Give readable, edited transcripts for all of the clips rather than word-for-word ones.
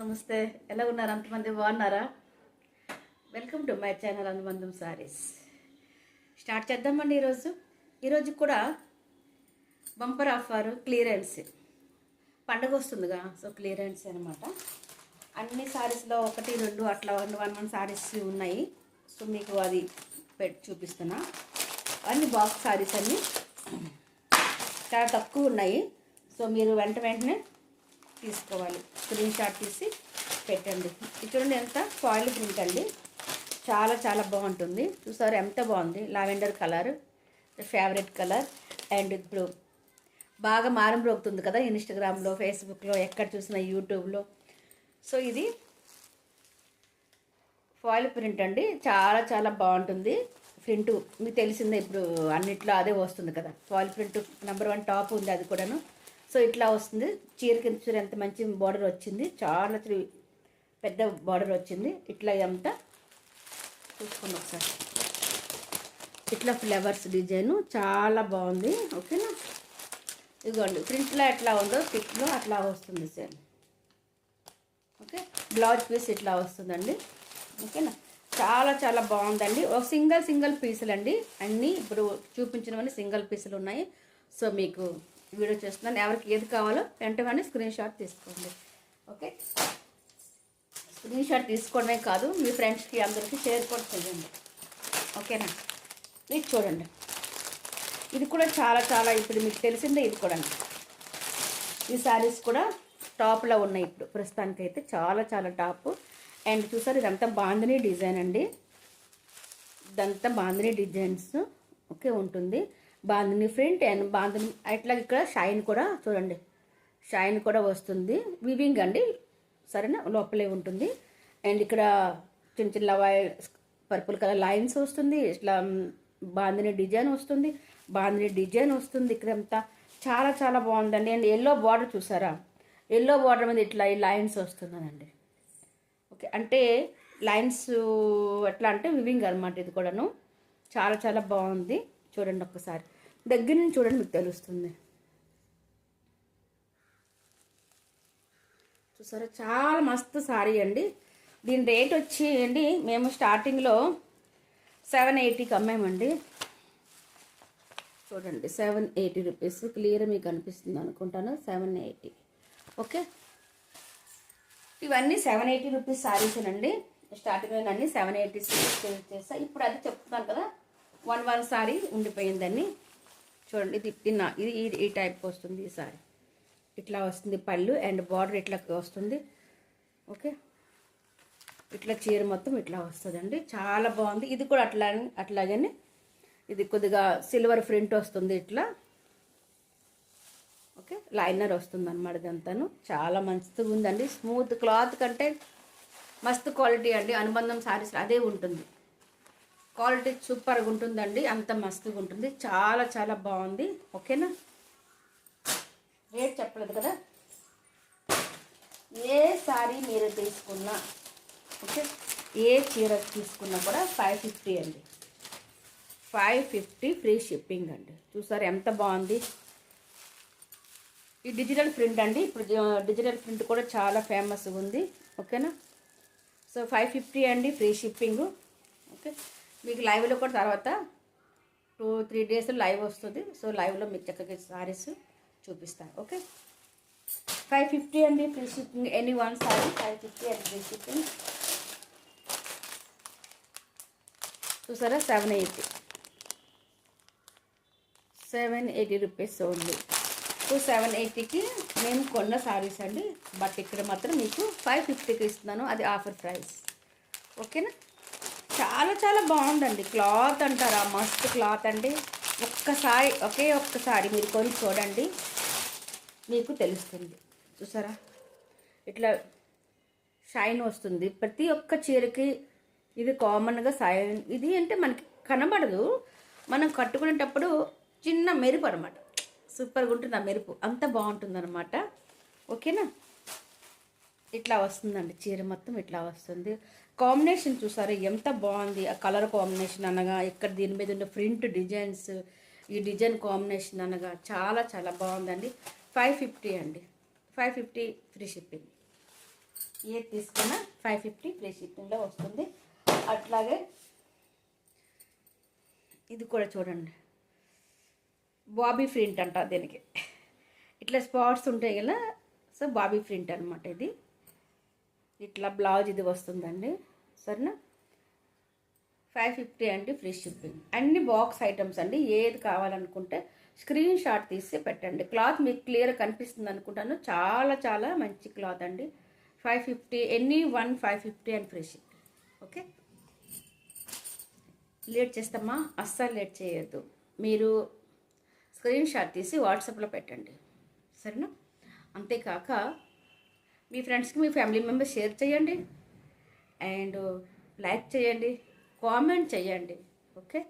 నమస్తే. ఎలా ఉన్నారు? అంతమంది బాగున్నారా? వెల్కమ్ టు మై ఛానల్ అనుబంధం సారీస్. స్టార్ట్ చేద్దామండి. ఈరోజు కూడా బంపర్ ఆఫర్ క్లియరెన్స్. పండగ వస్తుందిగా, సో క్లియరెన్స్ అనమాట. అన్ని సారీస్లో 1, 2 అట్లా 1 సారీస్ ఉన్నాయి. సో మీకు అది పెట్టి చూపిస్తున్నా. అన్ని బాక్స్ సారీస్ అన్నీ చాలా తక్కువ ఉన్నాయి. సో మీరు వెంటనే తీసుకోవాలి. స్క్రీన్ షాట్ తీసి పెట్టండి. చూడండి ఎంత ఫాయిల్ ప్రింట్ అండి. చాలా చాలా బాగుంటుంది. చూసారు ఎంత బాగుంది. Lavender colour favourite colour. And ఇప్పుడు బాగా మారంబ్రోగుతుంది కదా ఇన్స్టాగ్రామ్లో, ఫేస్బుక్లో, ఎక్కడ చూసినా, యూట్యూబ్లో. సో ఇది ఫాయిల్ ప్రింట్ అండి. చాలా చాలా బాగుంటుంది. ప్రింట్ మీకు తెలిసిందే, ఇప్పుడు అన్నిట్లో అదే వస్తుంది కదా. ఫాయిల్ ప్రింట్ నెంబర్ 1 టాప్ ఉంది అది కూడాను. సో ఇట్లా వస్తుంది. చీర కింద చూడ ఎంత మంచి బార్డర్ వచ్చింది. చాలా పెద్ద బార్డర్ వచ్చింది. ఇట్లా అంతా చూసుకోండి ఒకసారి. ఇట్లా ఫ్లవర్స్ డిజైన్ చాలా బాగుంది. ఓకేనా? ఇదిగోండి ప్రింట్లో ఎట్లా ఉందో పిక్లో అట్లా వస్తుంది సేమ్. ఓకే, బ్లౌజ్ పీస్ ఇట్లా వస్తుందండి. ఓకేనా? చాలా చాలా బాగుందండి. ఒక సింగిల్ పీసులు అండి అన్నీ. ఇప్పుడు చూపించినవన్నీ సింగిల్ పీసులు ఉన్నాయి. సో మీకు వీడియో చేస్తున్నాను. ఎవరికి ఏది కావాలో వెంటనే స్క్రీన్ షాట్ తీసుకోండి. ఓకే, స్క్రీన్ షాట్ తీసుకోవడమే కాదు, మీ ఫ్రెండ్స్కి అందరికీ షేర్ కూడా చేయండి. ఓకేనా? ఇది చూడండి. ఇది కూడా చాలా చాలా ఇప్పుడు మీకు తెలిసిందే. ఇది కూడా ఈ శారీస్ కూడా టాప్లో ఉన్నాయి ఇప్పుడు ప్రస్తుతానికైతే. చాలా చాలా టాప్. అండ్ చూసారు ఇదంతా బాందినీ డిజైన్ అండి. ఇదంతా బాందినీ డిజైన్స్. ఓకే, ఉంటుంది బాందినీ ప్రింట్ అండ్ బాందినీ అట్లా. ఇక్కడ షైన్ కూడా చూడండి, షైన్ కూడా వస్తుంది. వివింగ్ అండి, సరేనా? లోపలే ఉంటుంది. అండ్ ఇక్కడ చిన్న చిన్న పర్పుల్ కలర్ లైన్స్ వస్తుంది. ఇట్లా బాందినీ డిజైన్ వస్తుంది. ఇక్కడ అంతా చాలా చాలా బాగుందండి. అండ్ ఎల్లో బార్డర్ చూసారా? ఎల్లో బార్డర్ మీద ఇట్లా ఈ లైన్స్ వస్తుందనండి. ఓకే, అంటే లైన్స్ ఎట్లా అంటే వివింగ్ అనమాట. ఇది కూడాను చాలా చాలా బాగుంది. చూడండి ఒక్కసారి దగ్గర నుంచి చూడండి, మీకు తెలుస్తుంది. చూసారా? చాలా మస్తు సారీ అండి. దీని రేట్ వచ్చి అండి, మేము స్టార్టింగ్లో 780కి అమ్మామండి. చూడండి 780 రూపీస్. క్లియర్ మీకు అనిపిస్తుంది అనుకుంటాను. 780. ఓకే, ఇవన్నీ 780 రూపీస్ సారీసేనండి. స్టార్టింగ్లో అన్నీ 780 చేస్తా. ఇప్పుడు అది చెప్తున్నాను కదా, 1 సారీ ఉండిపోయిందని. చూడండి ఇది ఈ టైప్ వస్తుంది. ఈ సారీ ఇట్లా వస్తుంది. పళ్ళు అండ్ బార్డర్ ఇట్లా వస్తుంది. ఓకే, ఇట్లా చీర మొత్తం ఇట్లా వస్తుందండి. చాలా బాగుంది. ఇది కూడా అట్లాగనే ఇది కొద్దిగా సిల్వర్ ప్రింట్ వస్తుంది ఇట్లా. ఓకే, లైనర్ వస్తుంది అన్నమాట. ఇదంతాను చాలా మంచిగా ఉందండి. స్మూత్ క్లాత్ కంటే మస్తు క్వాలిటీ అండి. అనుబంధం సారీస్ అదే ఉంటుంది. క్వాలిటీ సూపర్గా ఉంటుందండి. అంత మస్తుగా ఉంటుంది. చాలా చాలా బాగుంది. ఓకేనా? రేట్ చెప్పలేదు కదా. ఏ సారీ మీరు తీసుకున్నా, ఓకే, ఏ చీర తీసుకున్నా కూడా 550 అండి. 550 ఫ్రీ షిప్పింగ్ అండి. చూసారు ఎంత బాగుంది. ఈ డిజిటల్ ప్రింట్ అండి. ఇప్పుడు డిజిటల్ ప్రింట్ కూడా చాలా ఫేమస్ ఉంది. ఓకేనా? సో 550 అండి ఫ్రీ షిప్పింగ్. ఓకే, మీకు లైవ్లో కూడా తర్వాత 2-3 డేస్ లైవ్ వస్తుంది. సో లైవ్లో మీకు చక్కగా సారీస్ చూపిస్తాను. ఓకే, 550 అండి ఫ్రీ షిప్పింగ్. ఎనీ 1 సారీ 550 అండి ఫ్రీ షిప్పింగ్. చూసారా? 780 రూపీస్ ఓన్లీ. సో 780కి మేము కొన్న సారీస్ అండి. బట్ ఇక్కడ మాత్రం మీకు 550కి ఇస్తున్నాను. అది ఆఫర్ ప్రైస్. ఓకేనా? చాలా చాలా బాగుందండి. క్లాత్ అంటారా, మస్తు క్లాత్ అండి. ఒక్కసారి మీరు కొని చూడండి, మీకు తెలుస్తుంది. చూసారా? ఇట్లా షైన్ వస్తుంది ప్రతి ఒక్క చీరకి. ఇది కామన్గా షైన్. ఇది అంటే మనకి కనబడదు, మనం కట్టుకునేటప్పుడు చిన్న మెరుపు అనమాట. సూపర్గా ఉంటుంది ఆ మెరుపు. అంత బాగుంటుంది అనమాట. ఓకేనా? ఇట్లా వస్తుందండి చీర మొత్తం ఇట్లా వస్తుంది. కాంబినేషన్ చూసారు ఎంత బాగుంది. ఆ కలర్ కాంబినేషన్ అనగా, ఇక్కడ దీని మీద ఉన్న ప్రింట్ డిజైన్స్, ఈ డిజైన్ కాంబినేషన్ అనగా చాలా చాలా బాగుందండి. 550 అండి. 550 ఫ్రీ షిప్పింగ్. ఏది తీసుకున్నా 550 ఫ్రీ షిప్పింగ్లో వస్తుంది. అట్లాగే ఇది కూడా చూడండి, బాబీ ప్రింట్ అంట దీనికి. ఇట్లా స్పాట్స్ ఉంటాయి కదా, సో బాబీ ప్రింట్ అనమాట ఇది. ఇట్లా బ్లౌజ్ ఇది వస్తుందండి. సరేనా, 550 అండి ఫ్రీ షిప్పింగ్. అన్ని బాక్స్ ఐటమ్స్ అండి. ఏది కావాలనుకుంటే స్క్రీన్ షాట్ తీసి పెట్టండి. క్లాత్ మీకు క్లియర్ కనిపిస్తుంది అనుకుంటాను. చాలా చాలా మంచి క్లాత్ అండి. 550, any 550 and free shipping. Okay, late చేస్తామా? అస్సలు లేట్ చేయొద్దు. మీరు స్క్రీన్ షాట్ తీసి వాట్సాప్లో పెట్టండి. సరేనా, అంతేకాక మీ ఫ్రెండ్స్కి, మీ ఫ్యామిలీ మెంబర్స్ షేర్ చేయండి, అండ్ లైక్ చేయండి, కామెంट చేయండి. Okay,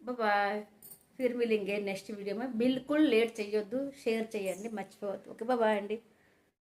bye. फिर मिलेंगे नेक्स्ट वीडियो में. बिल्कुल लेट చేయొద్దు, షేర్ చేయండి, మర్చిపోవద్దు. ఓకే, బాయ్ అండి.